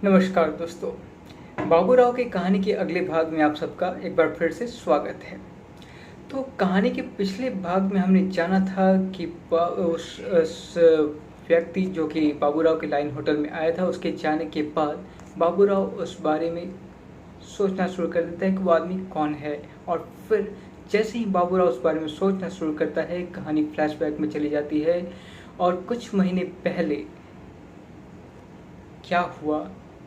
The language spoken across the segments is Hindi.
नमस्कार दोस्तों। बाबूराव की कहानी के अगले भाग में आप सबका एक बार फिर से स्वागत है। तो कहानी के पिछले भाग में हमने जाना था कि उस व्यक्ति जो कि बाबूराव के लाइन होटल में आया था, उसके जाने के बाद बाबूराव उस बारे में सोचना शुरू कर देता है कि वो आदमी कौन है। और फिर जैसे ही बाबूराव उस बारे में सोचना शुरू करता है, कहानी फ्लैशबैक में चली जाती है और कुछ महीने पहले क्या हुआ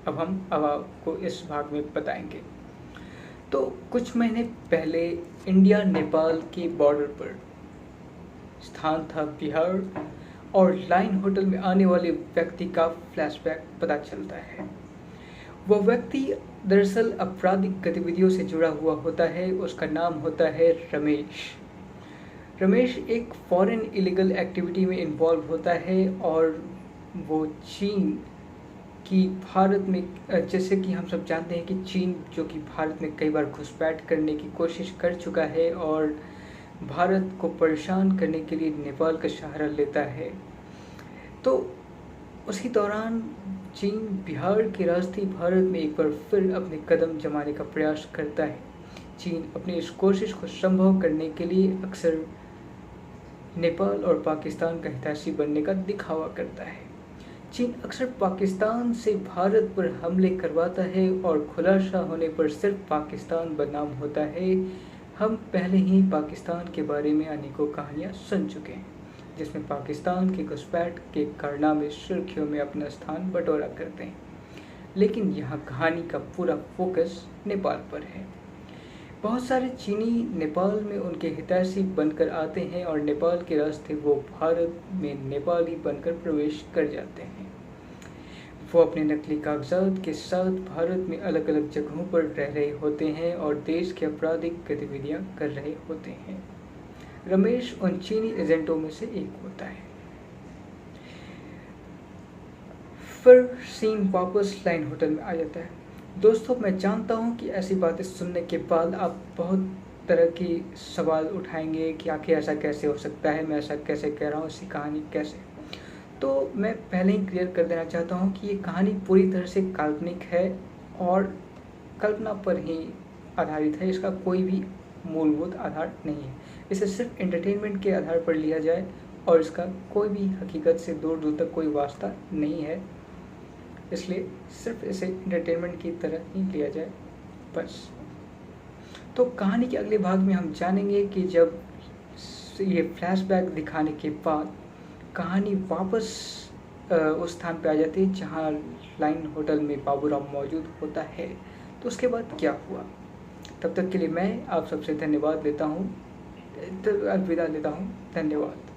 अब आपको इस भाग में बताएंगे। तो कुछ महीने पहले इंडिया नेपाल के बॉर्डर पर स्थान था बिहार और लाइन होटल में आने वाले व्यक्ति का फ्लैशबैक पता चलता है। वह व्यक्ति दरअसल आपराधिक गतिविधियों से जुड़ा हुआ होता है। उसका नाम होता है रमेश। रमेश एक फॉरेन इलीगल एक्टिविटी में इन्वॉल्व होता है और वो चीन कि भारत में, जैसे कि हम सब जानते हैं कि चीन जो कि भारत में कई बार घुसपैठ करने की कोशिश कर चुका है और भारत को परेशान करने के लिए नेपाल का सहारा लेता है। तो उसी दौरान चीन बिहार के रास्ते भारत में एक बार फिर अपने कदम जमाने का प्रयास करता है। चीन अपनी इस कोशिश को संभव करने के लिए अक्सर नेपाल और पाकिस्तान का हितैषी बनने का दिखावा करता है। चीन अक्सर पाकिस्तान से भारत पर हमले करवाता है और खुलासा होने पर सिर्फ पाकिस्तान बदनाम होता है। हम पहले ही पाकिस्तान के बारे में अनेकों कहानियां सुन चुके हैं, जिसमें पाकिस्तान के घुसपैठ के कारनामे सुर्खियों में अपना स्थान बटोरा करते हैं। लेकिन यहाँ कहानी का पूरा फोकस नेपाल पर है। बहुत सारे चीनी नेपाल में उनके हितैषी बनकर आते हैं और नेपाल के रास्ते वो भारत में नेपाली बनकर प्रवेश कर जाते हैं। वो अपने नकली कागजात के साथ भारत में अलग अलग जगहों पर रह रहे होते हैं और देश की आपराधिक गतिविधियां कर रहे होते हैं। रमेश उन चीनी एजेंटों में से एक होता है। फिर सीन वापस लाइन होटल में आ जाता है। दोस्तों, मैं जानता हूँ कि ऐसी बातें सुनने के बाद आप बहुत तरह की सवाल उठाएंगे कि आखिर ऐसा कैसे हो सकता है, मैं ऐसा कैसे कह रहा हूँ, इसकी कहानी कैसे। तो मैं पहले ही क्लियर कर देना चाहता हूँ कि ये कहानी पूरी तरह से काल्पनिक है और कल्पना पर ही आधारित है। इसका कोई भी मूलभूत आधार नहीं है। इसे सिर्फ एंटरटेनमेंट के आधार पर लिया जाए और इसका कोई भी हकीकत से दूर दूर तक कोई वास्ता नहीं है, इसलिए सिर्फ इसे एंटरटेनमेंट की तरह ही लिया जाए बस। तो कहानी के अगले भाग में हम जानेंगे कि जब ये फ्लैशबैक दिखाने के बाद कहानी वापस उस स्थान पे आ जाती है जहाँ लाइन होटल में बाबूराव मौजूद होता है, तो उसके बाद क्या हुआ। तब तक के लिए मैं आप सबसे धन्यवाद लेता हूँ, अलविदा लेता हूँ। धन्यवाद।